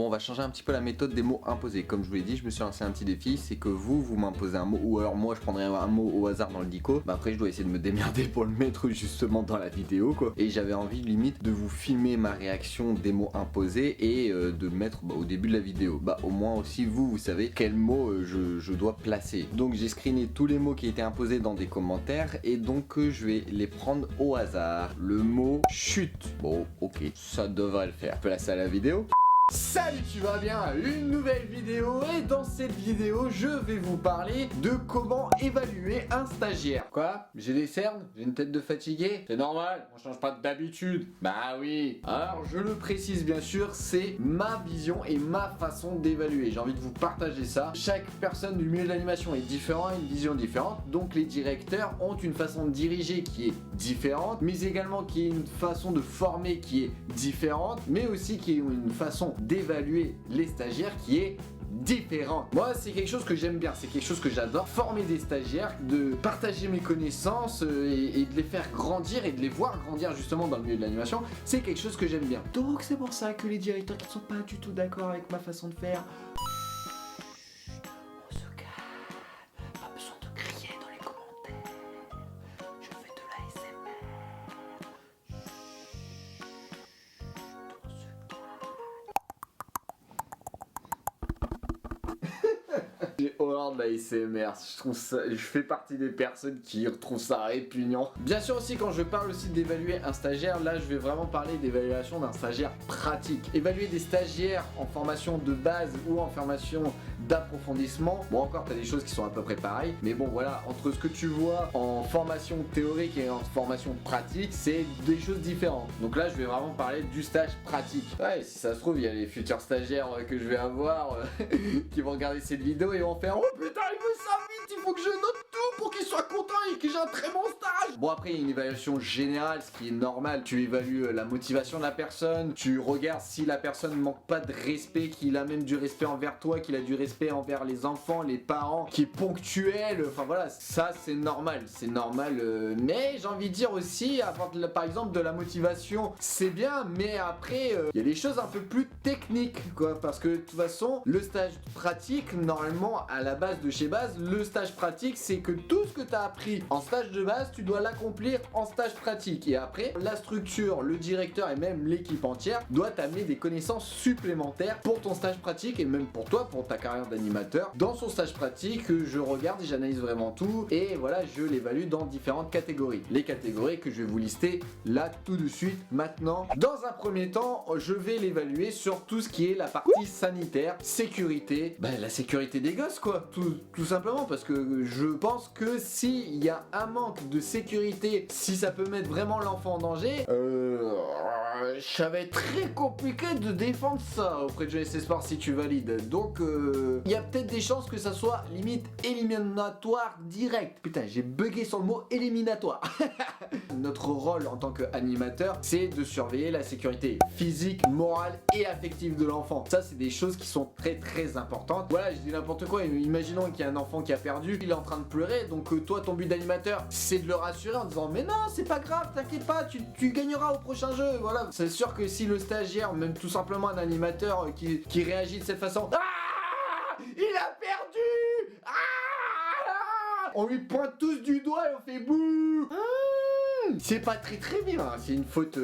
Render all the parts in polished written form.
on va changer un petit peu la méthode des mots imposés. Comme je vous l'ai dit, je me suis lancé un petit défi, c'est que vous m'imposez un mot, ou alors moi je prendrais un mot au hasard dans le dico. Bah après je dois essayer de me démerder pour le mettre justement dans la vidéo quoi. Et j'avais envie limite de vous filmer ma réaction des mots imposés et de le mettre au début de la vidéo. Bah au moins aussi vous savez quel mot je dois placer. Donc j'ai screené tous les mots qui étaient imposés dans des commentaires et donc je vais les prendre au hasard. Le mot chute. Bon ok, ça devrait le faire. Je peux passer à la vidéo. Salut, tu vas bien? Une nouvelle vidéo et dans cette vidéo je vais vous parler de comment évaluer un stagiaire. Quoi? J'ai des cernes? J'ai une tête de fatigué? C'est normal, on change pas d'habitude. Bah oui. Alors je le précise bien sûr, c'est ma vision et ma façon d'évaluer. J'ai envie de vous partager ça. Chaque personne du milieu de l'animation est différente, une vision différente. Donc les directeurs ont une façon de diriger qui est différente, mais également qui est une façon de former qui est différente, mais aussi qui est une façon d'évaluer les stagiaires qui est différente. Moi c'est quelque chose que j'aime bien, c'est quelque chose que j'adore, former des stagiaires, de partager mes connaissances et de les faire grandir et de les voir grandir justement dans le milieu de l'animation, c'est quelque chose que j'aime bien. Donc c'est pour ça que les directeurs qui ne sont pas du tout d'accord avec ma façon de faire, on se calme, pas besoin de crier dans les commentaires, je fais de l'ASMR. J'ai horreur de la ASMR, je trouve ça, je fais partie des personnes qui retrouvent ça répugnant. Bien sûr aussi quand je parle aussi d'évaluer un stagiaire, là je vais vraiment parler d'évaluation d'un stagiaire pratique. Évaluer des stagiaires en formation de base ou en formation d'approfondissement, bon encore t'as des choses qui sont à peu près pareilles, mais bon voilà, entre ce que tu vois en formation théorique et en formation pratique, c'est des choses différentes. Donc là je vais vraiment parler du stage pratique. Ouais, si ça se trouve il y a les futurs stagiaires que je vais avoir qui vont regarder cette vidéo et vont faire oh putain il veut ça vite, il faut que je note tout pour qu'il soit content et que j'ai un très bon stage. Bon après il y a une évaluation générale, ce qui est normal, tu évalues la motivation de la personne, tu regardes si la personne ne manque pas de respect, qu'il a même du respect envers toi, qu'il a du respect envers les enfants, les parents, qui est ponctuel, enfin voilà, ça c'est normal, mais j'ai envie de dire aussi, avoir par exemple de la motivation, c'est bien, mais après il y a des choses un peu plus techniques quoi, parce que de toute façon le stage pratique, normalement à la base de chez Base, le stage pratique c'est que tout ce que tu as appris en stage de base, tu dois l'accomplir en stage pratique, et après la structure, le directeur et même l'équipe entière doit t'amener des connaissances supplémentaires pour ton stage pratique et même pour toi, pour ta carrière d'animateur. Dans son stage pratique, je regarde et j'analyse vraiment tout et voilà, je l'évalue dans différentes catégories. Les catégories que je vais vous lister là tout de suite maintenant. Dans un premier temps, je vais l'évaluer sur tout ce qui est la partie sanitaire, sécurité, la sécurité des gosses quoi, tout simplement, parce que je pense que s'il y a un manque de sécurité, si ça peut mettre vraiment l'enfant en danger, ça va être très compliqué de défendre ça auprès de GSC Sport si tu valides. Donc il y a peut-être des chances que ça soit limite éliminatoire direct. Putain, j'ai bugué sur le mot éliminatoire. Notre rôle en tant qu'animateur, c'est de surveiller la sécurité physique, morale et affective de l'enfant. Ça, c'est des choses qui sont très très importantes. Voilà, je dis n'importe quoi. Imaginons qu'il y a un enfant qui a perdu, il est en train de pleurer. Donc toi, ton but d'animateur, c'est de le rassurer en disant mais non, c'est pas grave, t'inquiète pas, tu gagneras au prochain jeu. Voilà, c'est sûr que si le stagiaire, même tout simplement un animateur qui réagit de cette façon, ah, il a perdu, ah, on lui pointe tous du doigt et on fait bouh. C'est pas très bien, c'est une faute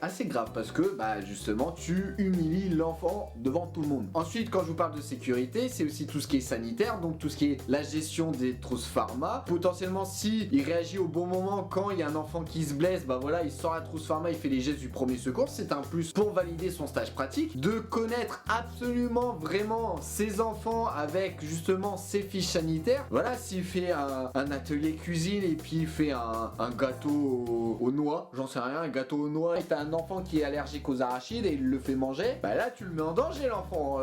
assez grave parce que justement tu humilies l'enfant devant tout le monde. Ensuite quand je vous parle de sécurité, c'est aussi tout ce qui est sanitaire, donc tout ce qui est la gestion des trousses pharma. Potentiellement si il réagit au bon moment quand il y a un enfant qui se blesse, voilà, il sort la trousse pharma, il fait les gestes du premier secours, c'est un plus pour valider son stage pratique. De connaître absolument vraiment ses enfants avec justement ses fiches sanitaires. Voilà, s'il fait un atelier cuisine et puis il fait un gâteau aux noix, j'en sais rien, un gâteau aux noix, et t'as un enfant qui est allergique aux arachides et il le fait manger, là tu le mets en danger l'enfant.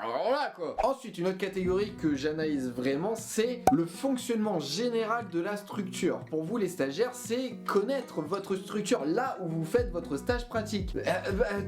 alors là quoi. Ensuite, une autre catégorie que j'analyse vraiment, c'est le fonctionnement général de la structure. Pour vous les stagiaires, c'est connaître votre structure, là où vous faites votre stage pratique.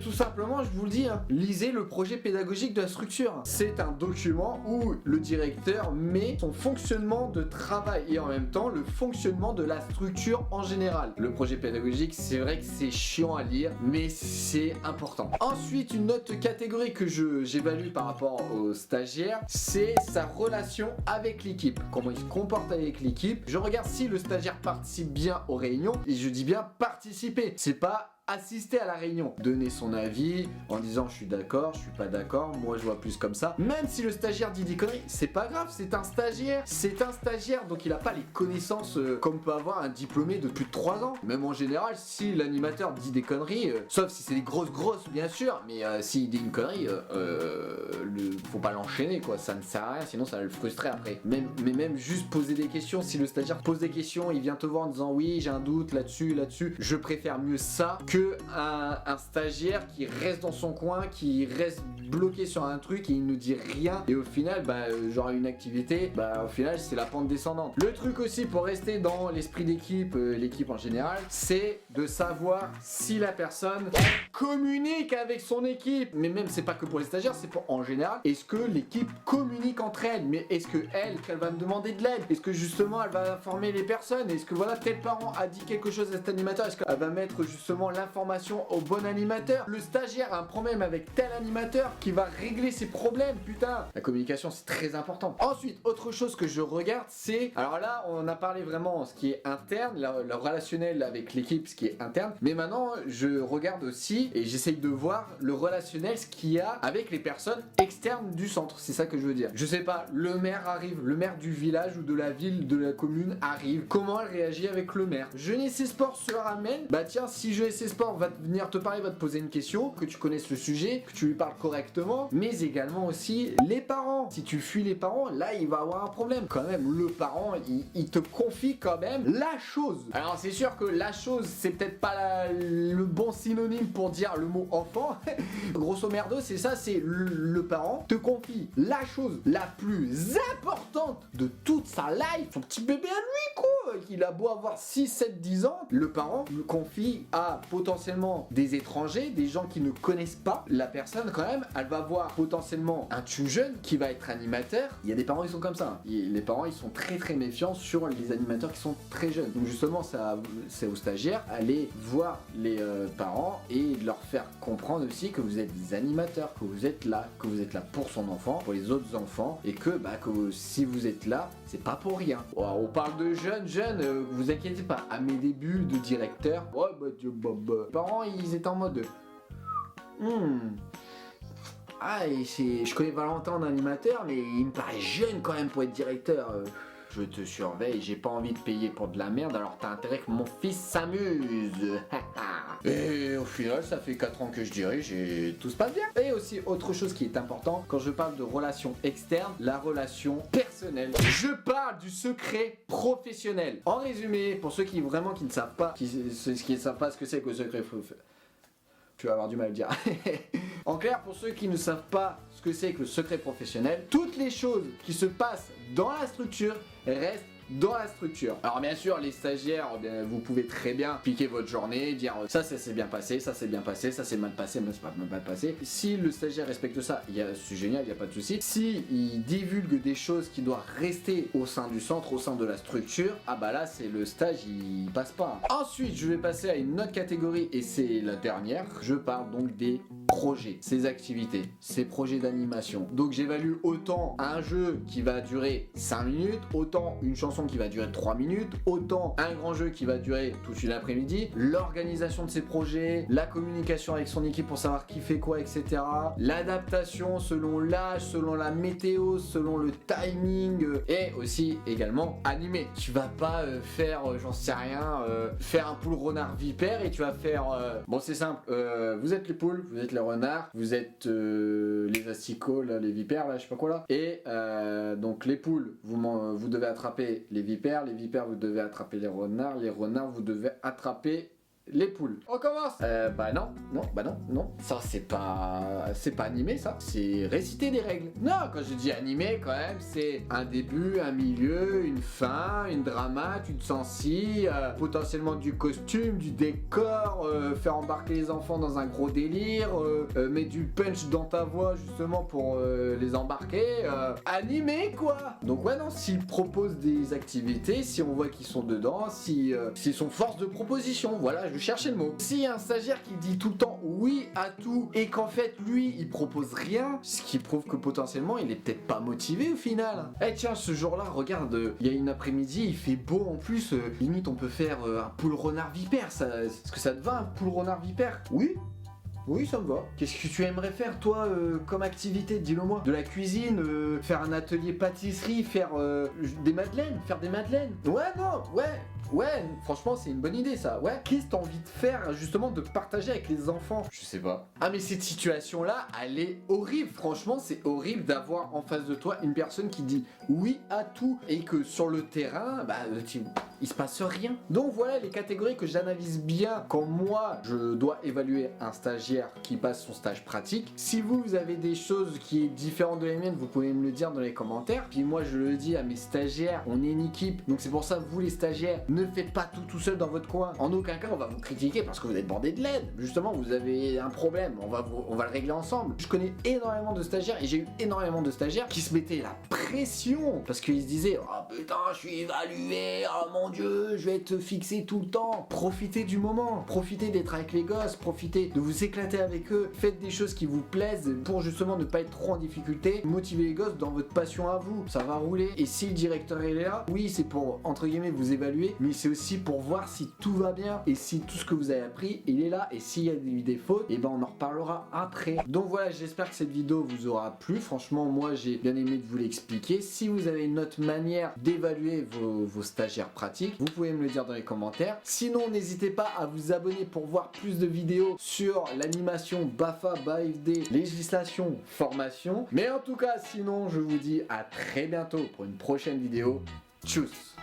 Tout simplement, je vous le dis, hein, lisez le projet pédagogique de la structure. C'est un document où le directeur met son fonctionnement de travail et en même temps le fonctionnement de la structure en général. Le projet pédagogique, c'est vrai que c'est chiant à lire, mais c'est important. Ensuite, une autre catégorie que j'évalue par rapport aux stagiaires, c'est sa relation avec l'équipe. Comment il se comporte avec l'équipe. Je regarde si le stagiaire participe bien aux réunions, et je dis bien participer. C'est pas assister à la réunion, donner son avis en disant je suis d'accord, je suis pas d'accord, moi je vois plus comme ça. Même si le stagiaire dit des conneries, c'est pas grave, c'est un stagiaire, donc il a pas les connaissances comme peut avoir un diplômé de plus de 3 ans. Même en général, si l'animateur dit des conneries, sauf si c'est des grosses bien sûr, mais s'il dit une connerie, faut pas l'enchaîner quoi, ça ne sert à rien, sinon ça va le frustrer après. Mais même juste poser des questions, si le stagiaire pose des questions, il vient te voir en disant oui j'ai un doute là-dessus, je préfère mieux ça que un stagiaire qui reste dans son coin, qui reste bloqué sur un truc et il ne dit rien et au final genre une activité, au final c'est la pente descendante. Le truc aussi pour rester dans l'esprit d'équipe, l'équipe en général, c'est de savoir si la personne communique avec son équipe. Mais même c'est pas que pour les stagiaires, c'est pour en général. Est-ce que l'équipe communique entre elles? Mais est-ce que qu'elle va me demander de l'aide? Est-ce que justement elle va informer les personnes? Est-ce que voilà tel parent a dit quelque chose à cet animateur? Est-ce qu'elle va mettre justement l'information au bon animateur? Le stagiaire a un problème avec tel animateur qui va régler ses problèmes, putain. La communication c'est très important. Ensuite, autre chose que je regarde, c'est, alors là on a parlé vraiment ce qui est interne, le relationnel avec l'équipe, ce qui est interne, mais maintenant je regarde aussi et j'essaye de voir le relationnel, ce qu'il y a avec les personnes externes du centre, c'est ça que je veux dire. Je sais pas, le maire arrive, le maire du village ou de la ville, de la commune arrive, comment elle réagit avec le maire? Jeunesse et Sport se ramène, tiens, si Jeunesse et Sport va venir te parler, va te poser une question, que tu connaisses le sujet, que tu lui parles correctement, mais également aussi les parents. Si tu fuis les parents, là il va avoir un problème. Quand même, le parent, il te confie quand même la chose. Alors c'est sûr que la chose, c'est peut-être pas le bon synonyme pour dire le mot enfant. Grosso merdo, c'est ça, c'est le parent te confie la chose la plus importante de toute sa life, son petit bébé à lui quoi. Il a beau avoir 6, 7, 10 ans, le parent le confie à potentiellement des étrangers, des gens qui ne connaissent pas la personne quand même. Elle va voir potentiellement un tout jeune qui va être animateur. Il y a des parents qui sont comme ça. Les parents ils sont très méfiants sur les animateurs qui sont très jeunes. Donc justement c'est aux stagiaires aller voir les parents et leur faire comprendre aussi que vous êtes des animateurs, que vous êtes là pour son enfant, pour les autres enfants et que si vous êtes là, c'est pas pour rien. On parle de jeunes, vous inquiétez pas. À mes débuts de directeur, les parents ils étaient en mode je connais Valentin en animateur, mais il me paraît jeune quand même pour être directeur. Je te surveille, j'ai pas envie de payer pour de la merde, alors t'as intérêt que mon fils s'amuse. Et au final, ça fait 4 ans que je dirige et tout se passe bien. Et aussi, autre chose qui est important, quand je parle de relations externes, la relation personnelle. Je parle du secret professionnel. En résumé, pour ceux qui ne savent pas, qui ne savent pas ce que c'est que le secret professionnel, tu vas avoir du mal à le dire. En clair, pour ceux qui ne savent pas ce que c'est que le secret professionnel, toutes les choses qui se passent dans la structure restent dans la structure. Alors bien sûr, les stagiaires, vous pouvez très bien piquer votre journée, dire ça s'est bien passé, ça s'est bien passé, ça s'est mal passé, mais c'est pas mal passé. Si le stagiaire respecte ça, c'est génial, il n'y a pas de souci. Si il divulgue des choses qui doivent rester au sein du centre, au sein de la structure, là c'est le stage, il passe pas. Ensuite, je vais passer à une autre catégorie et c'est la dernière. Je parle donc des projets, ces activités, ces projets d'animation. Donc j'évalue autant un jeu qui va durer 5 minutes, autant une chanson qui va durer 3 minutes, autant un grand jeu qui va durer toute une après-midi, l'organisation de ces projets, la communication avec son équipe pour savoir qui fait quoi, etc. L'adaptation selon l'âge, selon la météo, selon le timing et aussi également animer. Tu vas pas faire, j'en sais rien, faire un poule renard vipère et tu vas faire... bon c'est simple, vous êtes les poules, vous êtes les renards, vous êtes les asticots, là, les vipères, là, je sais pas quoi là. Et donc les poules, vous devez attraper les vipères vous devez attraper les renards vous devez attraper les poules. On commence. Bah non. Ça c'est pas animé ça. C'est réciter des règles. Non, quand je dis animé quand même, c'est un début, un milieu, une fin, une dramate, une sensi, potentiellement du costume, du décor, faire embarquer les enfants dans un gros délire, mettre du punch dans ta voix justement pour les embarquer. Animé quoi. Donc ouais non, s'ils proposent des activités, si on voit qu'ils sont dedans, s'ils sont force de proposition, voilà, je cherchais le mot. S'il y a un stagiaire qui dit tout le temps oui à tout et qu'en fait lui il propose rien, ce qui prouve que potentiellement il est peut-être pas motivé au final. Eh tiens, ce jour-là, regarde, il y a une après-midi, il fait beau en plus, limite on peut faire un poule renard vipère, ça, est-ce que ça te va un poule renard vipère? Oui, ça me va. Qu'est-ce que tu aimerais faire, toi, comme activité? Dis-le moi. De la cuisine, faire un atelier pâtisserie, faire des madeleines, Ouais, franchement, c'est une bonne idée, ça. Ouais. Qu'est-ce que t'as envie de faire, justement, de partager avec les enfants? Je sais pas. Ah, mais cette situation-là, elle est horrible. Franchement, c'est horrible d'avoir en face de toi une personne qui dit oui à tout et que sur le terrain, bah, il se passe rien. Donc voilà les catégories que j'analyse bien quand moi, je dois évaluer un stagiaire qui passe son stage pratique. Si vous avez des choses qui est différentes de les miennes, vous pouvez me le dire dans les commentaires. Puis moi, je le dis à mes stagiaires, on est une équipe. Donc c'est pour ça, vous les stagiaires, ne faites pas tout seul dans votre coin. En aucun cas, on va vous critiquer parce que vous êtes bordé de l'aide. Justement, vous avez un problème, on va le régler ensemble. Je connais énormément de stagiaires et j'ai eu énormément de stagiaires qui se mettaient la pression parce qu'ils se disaient oh putain, je suis évalué, oh mon Dieu, je vais être fixé tout le temps. Profitez du moment, profitez d'être avec les gosses, profitez de vous éclater avec eux, faites des choses qui vous plaisent pour justement ne pas être trop en difficulté, motivez les gosses dans votre passion à vous, ça va rouler. Et si le directeur est là, oui, c'est pour entre guillemets vous évaluer, mais c'est aussi pour voir si tout va bien et si tout ce que vous avez appris il est là, et s'il y a des fautes, et ben on en reparlera après. Donc voilà, j'espère que cette vidéo vous aura plu. Franchement, moi j'ai bien aimé de vous l'expliquer. Si vous avez une autre manière d'évaluer vos stagiaires pratiques, vous pouvez me le dire dans les commentaires. Sinon, n'hésitez pas à vous abonner pour voir plus de vidéos sur l'animation BAFA, BAFD, législation, formation. Mais en tout cas, sinon, je vous dis à très bientôt pour une prochaine vidéo. Tchuss!